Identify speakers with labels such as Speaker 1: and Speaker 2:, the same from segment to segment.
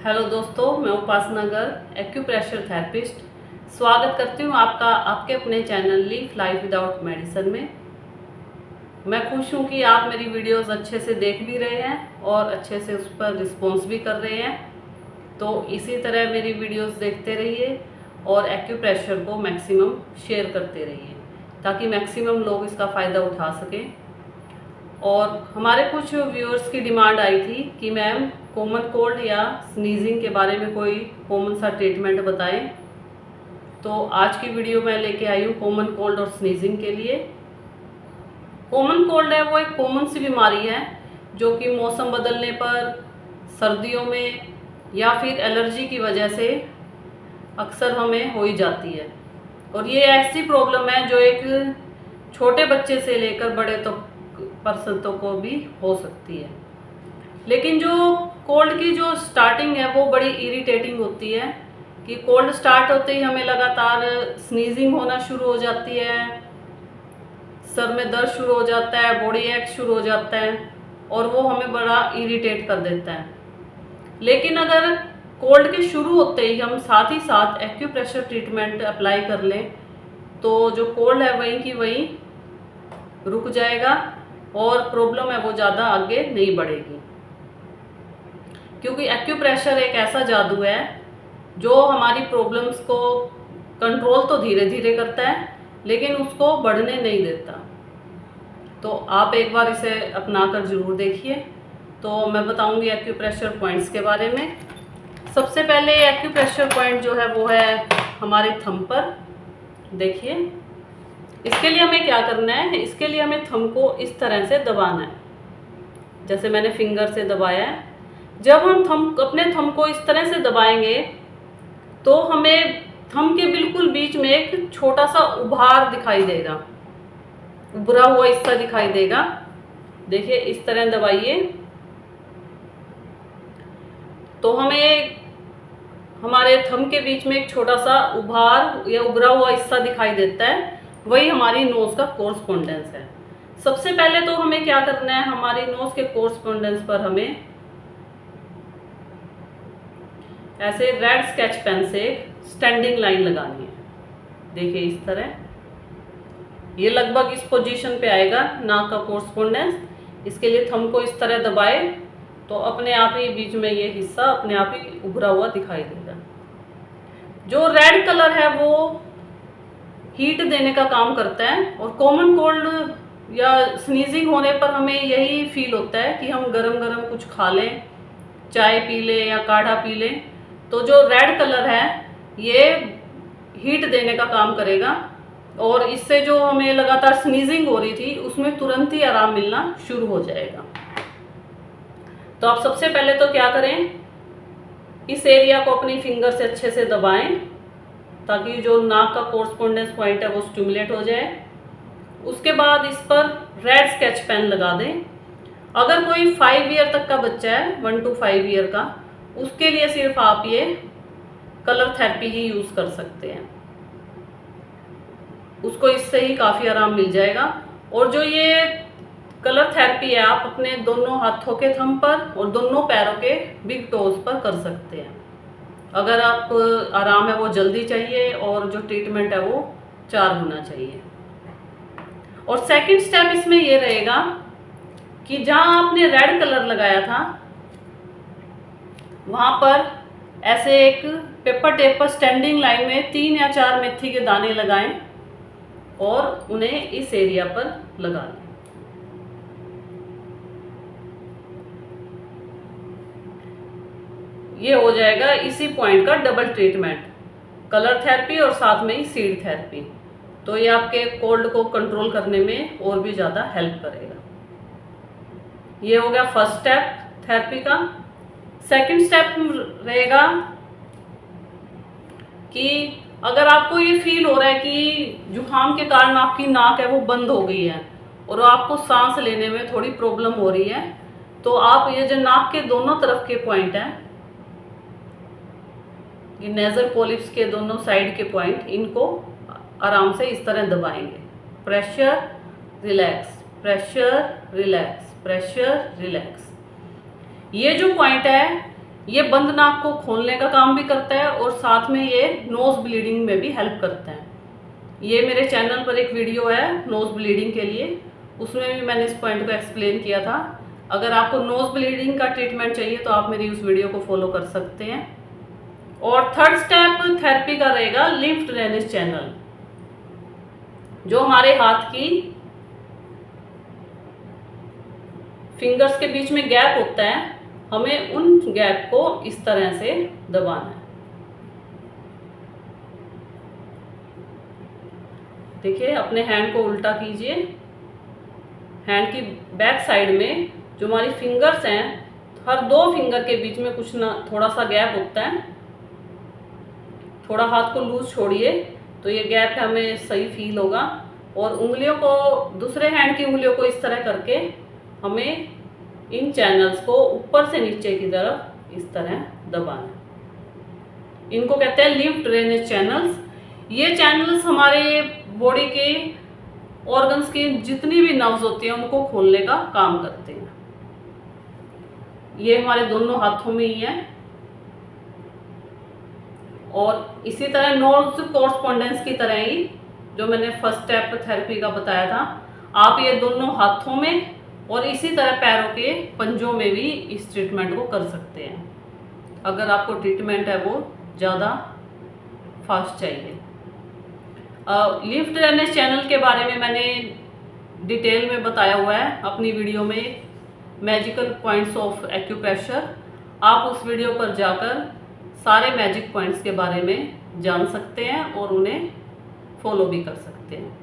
Speaker 1: Hello दोस्तों, मैं उपासना Garg acupressure therapist स्वागत करती हूँ आपका आपके अपने channel leave life without medicine में। मैं खुश हूँ कि आप मेरी वीडियोस अच्छे से देख भी रहे हैं और अच्छे से उस पर रिस्पॉन्स भी कर रहे हैं। तो इसी तरह मेरी वीडियोस देखते रहिए और एक्यूप्रेशर को मैक्सिमम शेयर करते रहिए ताकि मैक्सिमम लोग इसका फ़ायदा उठा सकें। और हमारे कुछ व्यूअर्स की डिमांड आई थी कि मैम कॉमन कोल्ड या स्नीजिंग के बारे में कोई कॉमन सा ट्रीटमेंट बताएं। तो आज की वीडियो मैं लेके आई हूँ कॉमन कोल्ड और स्नीजिंग के लिए। कॉमन कोल्ड है वो एक कॉमन सी बीमारी है जो कि मौसम बदलने पर, सर्दियों में या फिर एलर्जी की वजह से अक्सर हमें हो ही जाती है। और ये ऐसी प्रॉब्लम है जो एक छोटे बच्चे से लेकर बड़े पर्सन को भी हो सकती है। लेकिन जो कोल्ड की जो स्टार्टिंग है वो बड़ी इरिटेटिंग होती है कि कोल्ड स्टार्ट होते ही हमें लगातार स्नीजिंग होना शुरू हो जाती है, सर में दर्द शुरू हो जाता है, बॉडी एक शुरू हो जाता है और वो हमें बड़ा इरिटेट कर देता है। लेकिन अगर कोल्ड के शुरू होते ही हम साथ ही साथ एक्यूप्रेशर ट्रीटमेंट अप्लाई कर लें तो जो कोल्ड है वहीं की वहीं रुक जाएगा और प्रॉब्लम है वो ज़्यादा आगे नहीं बढ़ेगी। क्योंकि एक्यूप्रेशर एक ऐसा जादू है जो हमारी प्रॉब्लम्स को कंट्रोल तो धीरे धीरे करता है लेकिन उसको बढ़ने नहीं देता। तो आप एक बार इसे अपना कर ज़रूर देखिए। तो मैं बताऊंगी एक्यूप्रेशर पॉइंट्स के बारे में। सबसे पहले एक्यूप्रेशर पॉइंट जो है वो है हमारे थंब पर। देखिए, इसके लिए हमें क्या करना है, इसके लिए हमें थंब को इस तरह से दबाना है जैसे मैंने फिंगर से दबाया है। जब हम अपने थंब को इस तरह से दबाएंगे तो हमें थंब के बिल्कुल बीच में एक छोटा सा उभार दिखाई देगा, उभरा हुआ हिस्सा दिखाई देगा। देखिए, इस तरह दबाइए तो हमें हमारे थंब के बीच में एक छोटा सा उभार या उभरा हुआ हिस्सा दिखाई देता है, वही हमारी नोज का कोरस्पोंडेंस है। सबसे पहले तो हमें क्या करना है, हमारी नोज के कोरस्पोंडेंस पर हमें ऐसे रेड स्केच पेन से स्टैंडिंग लाइन लगानी है। देखिए, इस तरह ये लगभग इस पोजीशन पे आएगा नाक का कोरस्पोंडेंस। इसके लिए थंब को इस तरह दबाए तो अपने आप ही बीच में ये हिस्सा अपने आप ही उभरा हुआ दिखाई देगा। जो रेड कलर है वो हीट देने का काम करता है और कॉमन कोल्ड या स्नीजिंग होने पर हमें यही फील होता है कि हम गरम गरम कुछ खा लें, चाय पी लें या काढ़ा पी लें। तो जो रेड कलर है ये हीट देने का काम करेगा और इससे जो हमें लगातार स्नीजिंग हो रही थी उसमें तुरंत ही आराम मिलना शुरू हो जाएगा। तो आप सबसे पहले तो क्या करें, इस एरिया को अपनी फिंगर से अच्छे से दबाएं ताकि जो नाक का कोरस्पोंडेंस पॉइंट है वो स्टिमुलेट हो जाए। उसके बाद इस पर रेड स्केच पेन लगा दें। अगर कोई 5 ईयर तक का बच्चा है, 1 to 5 ईयर का, उसके लिए सिर्फ आप ये कलर थेरेपी ही यूज़ कर सकते हैं, उसको इससे ही काफ़ी आराम मिल जाएगा। और जो ये कलर थेरेपी है आप अपने दोनों हाथों के थंब पर और दोनों पैरों के बिग टोज पर कर सकते हैं। अगर आप आराम है वो जल्दी चाहिए और जो ट्रीटमेंट है वो 4 गुना चाहिए। और सेकंड स्टेप इसमें ये रहेगा कि जहाँ आपने रेड कलर लगाया था वहाँ पर ऐसे एक पेपर टेप पर स्टैंडिंग लाइन में 3 या 4 मेथी के दाने लगाएं और उन्हें इस एरिया पर लगा दें। ये हो जाएगा इसी पॉइंट का डबल ट्रीटमेंट, कलर थेरेपी और साथ में ही सीड थेरेपी। तो ये आपके कोल्ड को कंट्रोल करने में और भी ज़्यादा हेल्प करेगा। ये हो गया फर्स्ट स्टेप थेरेपी का। सेकंड स्टेप रहेगा कि अगर आपको ये फील हो रहा है कि जुकाम के कारण आपकी नाक है वो बंद हो गई है और आपको सांस लेने में थोड़ी प्रॉब्लम हो रही है, तो आप ये जो नाक के दोनों तरफ के पॉइंट हैं, ये नेजल पॉलिप्स के दोनों साइड के पॉइंट, इनको आराम से इस तरह दबाएंगे। Pressure relax, pressure relax, pressure relax. ये जो पॉइंट है ये बंद नाक को खोलने का काम भी करता है और साथ में ये नोज ब्लीडिंग में भी हेल्प करता है। ये मेरे चैनल पर एक वीडियो है नोज ब्लीडिंग के लिए, उसमें भी मैंने इस पॉइंट को एक्सप्लेन किया था। अगर आपको नोज ब्लीडिंग का ट्रीटमेंट चाहिए तो आप मेरी उस वीडियो को फॉलो कर सकते हैं। और थर्ड स्टेप थेरेपी का रहेगा लिम्फ ड्रेनेज चैनल। जो हमारे हाथ की फिंगर्स के बीच में गैप होता है, हमें उन गैप को इस तरह से दबाना है। देखिए, अपने हैंड को उल्टा कीजिए। हैंड की बैक साइड में जो हमारी फिंगर्स हैं, हर 2 फिंगर के बीच में कुछ ना थोड़ा सा गैप होता है। थोड़ा हाथ को लूज छोड़िए तो ये गैप हमें सही फील होगा। और उंगलियों को, दूसरे हैंड की उंगलियों को इस तरह करके हमें इन चैनल्स को ऊपर से नीचे की तरफ इस तरह दबाना। इनको कहते हैं लिम्फ ड्रेनेज चैनल्स। ये चैनल्स हमारे बॉडी के ऑर्गन्स की जितनी भी नर्व्स होती हैं उनको खोलने का काम करते हैं। ये हमारे दोनों हाथों में ही है। और इसी तरह नोज कॉरस्पॉन्डेंस की तरह ही जो मैंने फर्स्ट स्टेप थेरेपी का बताया था, आप ये दोनों हाथों में और इसी तरह पैरों के पंजों में भी इस ट्रीटमेंट को कर सकते हैं, अगर आपको ट्रीटमेंट है वो ज़्यादा फास्ट चाहिए। लिम्फ ड्रेनेज चैनल के बारे में मैंने डिटेल में बताया हुआ है अपनी वीडियो में, मैजिकल पॉइंट्स ऑफ एक्यूप्रेशर। आप उस वीडियो पर जाकर सारे मैजिक पॉइंट्स के बारे में जान सकते हैं और उन्हें फॉलो भी कर सकते हैं।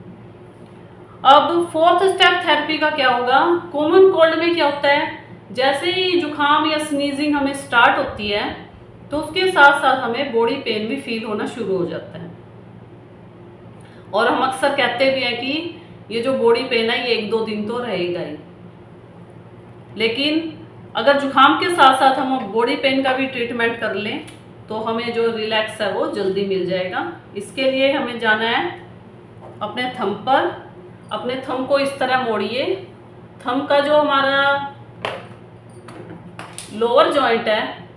Speaker 1: अब फोर्थ स्टेप थेरेपी का क्या होगा? कॉमन कोल्ड में क्या होता है, जैसे ही जुकाम या स्नीजिंग हमें स्टार्ट होती है तो उसके साथ साथ हमें बॉडी पेन भी फील होना शुरू हो जाता है। और हम अक्सर कहते भी हैं कि ये जो बॉडी पेन है ये 1-2 दिन तो रहेगा ही। लेकिन अगर जुकाम के साथ साथ हम बॉडी पेन का भी ट्रीटमेंट कर लें तो हमें जो रिलैक्स है वो जल्दी मिल जाएगा। इसके लिए हमें जाना है अपने थंब पर। अपने थंब को इस तरह मोड़िए। थंब का जो हमारा लोअर जॉइंट है,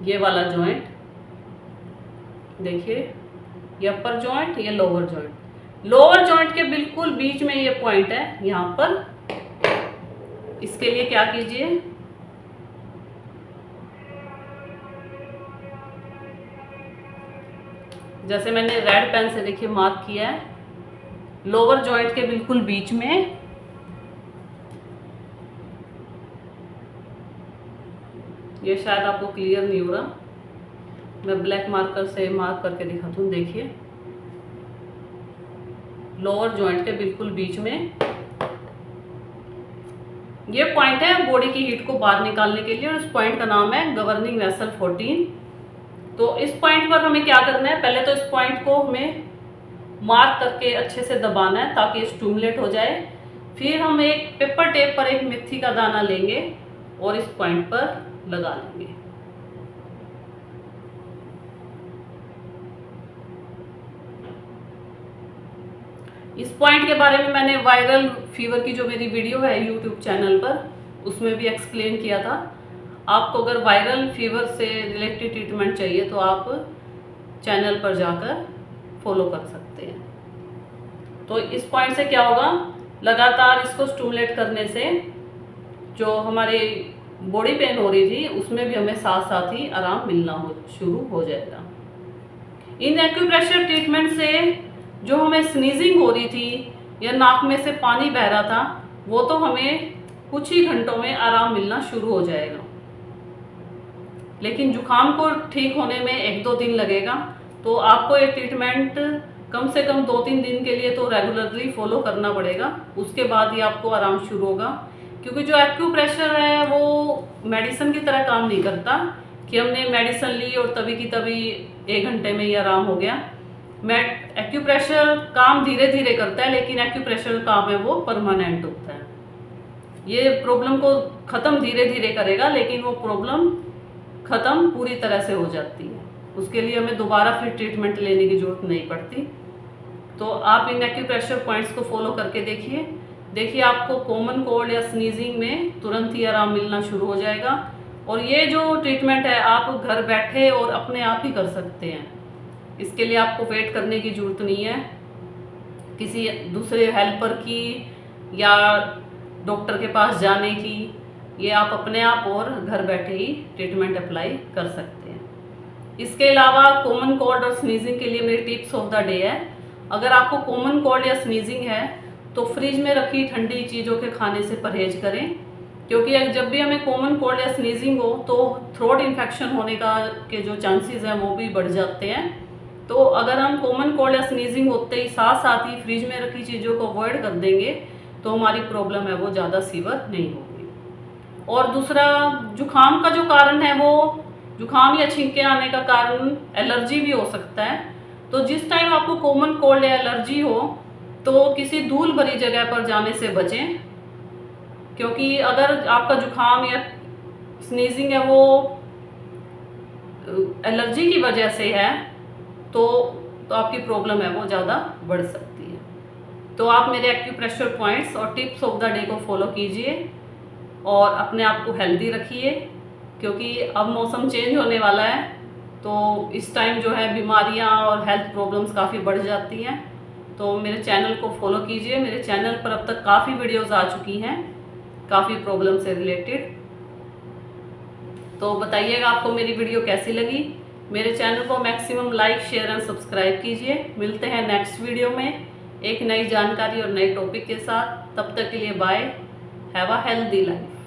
Speaker 1: ये वाला जॉइंट देखिए, ये अपर जॉइंट, ये लोअर जॉइंट। लोअर जॉइंट के बिल्कुल बीच में ये पॉइंट है यहाँ पर। इसके लिए क्या कीजिए, जैसे मैंने रेड पेन से देखिए मार्क किया है, लोअर जॉइंट के बिल्कुल बीच में ये शायद आपको क्लियर नहीं हो रहा, मैं ब्लैक मार्कर से मार्क करके दिखाता हूँ। देखिए, लोअर जॉइंट के बिल्कुल बीच में ये पॉइंट है बॉडी की हीट को बाहर निकालने के लिए, और इस पॉइंट का नाम है गवर्निंग वेसल 14। तो इस पॉइंट पर हमें क्या करना है, पहले तो इस पॉइंट को हमें मार्क करके अच्छे से दबाना है ताकि स्टिमुलेट हो जाए। फिर हम एक पेपर टेप पर एक मेथी का दाना लेंगे और इस पॉइंट पर लगा लेंगे। इस पॉइंट के बारे में मैंने वायरल फीवर की जो मेरी वीडियो है यूट्यूब चैनल पर, उसमें भी एक्सप्लेन किया था। आपको अगर वायरल फीवर से रिलेटेड ट्रीटमेंट चाहिए तो आप चैनल पर जाकर फॉलो कर सकते हैं। तो इस पॉइंट से क्या होगा, लगातार इसको स्टिमुलेट करने से जो हमारे बॉडी पेन हो रही थी उसमें भी हमें साथ साथ ही आराम मिलना शुरू हो जाएगा। इन एक्यूप्रेशर ट्रीटमेंट से जो हमें स्नीजिंग हो रही थी या नाक में से पानी बह रहा था वो तो हमें कुछ ही घंटों में आराम मिलना शुरू हो जाएगा। लेकिन जुकाम को ठीक होने में 1-2 दिन लगेगा। तो आपको ये ट्रीटमेंट कम से कम 2-3 दिन के लिए तो रेगुलरली फॉलो करना पड़ेगा, उसके बाद ही आपको आराम शुरू होगा। क्योंकि जो एक्यूप्रेशर है वो मेडिसिन की तरह काम नहीं करता कि हमने मेडिसिन ली और तभी की तभी 1 घंटे में ही आराम हो गया। एक्यूप्रेशर काम धीरे धीरे करता है, लेकिन एक्यूप्रेशर काम है वो परमानेंट होता है। ये प्रॉब्लम को ख़त्म धीरे धीरे करेगा, लेकिन वो प्रॉब्लम ख़त्म पूरी तरह से हो जाती है। उसके लिए हमें दोबारा फिर ट्रीटमेंट लेने की ज़रूरत नहीं पड़ती। तो आप इन एक्यूप्रेशर पॉइंट्स को फॉलो करके देखिए आपको कॉमन कोल्ड या स्नीजिंग में तुरंत ही आराम मिलना शुरू हो जाएगा। और ये जो ट्रीटमेंट है आप घर बैठे और अपने आप ही कर सकते हैं। इसके लिए आपको वेट करने की ज़रूरत नहीं है किसी दूसरे हेल्पर की या डॉक्टर के पास जाने की। ये आप अपने आप और घर बैठे ही ट्रीटमेंट अप्लाई कर सकते हैं। इसके अलावा कॉमन कोल्ड और स्नीजिंग के लिए मेरी टिप्स ऑफ द डे है। अगर आपको कॉमन कोल्ड या स्नीजिंग है तो फ्रिज में रखी ठंडी चीज़ों के खाने से परहेज करें, क्योंकि जब भी हमें कॉमन कोल्ड या स्नीजिंग हो तो थ्रोट इन्फेक्शन होने के जो चांसेस हैं वो भी बढ़ जाते हैं। तो अगर हम कॉमन कोल्ड या स्नीजिंग होते ही साथ साथ ही फ्रिज में रखी चीज़ों को अवॉइड कर देंगे तो हमारी प्रॉब्लम है वो ज़्यादा सीवियर नहीं होगी। और दूसरा, जुखाम का जो कारण है वो जुखाम या छींके आने का कारण एलर्जी भी हो सकता है। तो जिस टाइम आपको कॉमन कोल्ड या एलर्जी हो तो किसी धूल भरी जगह पर जाने से बचें, क्योंकि अगर आपका जुखाम या स्नीजिंग है वो एलर्जी की वजह से है तो आपकी प्रॉब्लम है वो ज़्यादा बढ़ सकती है। तो आप मेरे एक्यूप्रेशर पॉइंट्स और टिप्स ऑफ द डे को फॉलो कीजिए और अपने आप को हेल्दी रखिए, क्योंकि अब मौसम चेंज होने वाला है तो इस टाइम जो है बीमारियां और हेल्थ प्रॉब्लम्स काफ़ी बढ़ जाती हैं। तो मेरे चैनल को फॉलो कीजिए। मेरे चैनल पर अब तक काफ़ी वीडियोस आ चुकी हैं काफ़ी प्रॉब्लम से रिलेटेड। तो बताइएगा आपको मेरी वीडियो कैसी लगी। मेरे चैनल को maximum like, share and subscribe कीजिए। मिलते हैं नेक्स्ट वीडियो में एक नई जानकारी और नए टॉपिक के साथ। तब तक के लिए bye. Have a healthy life.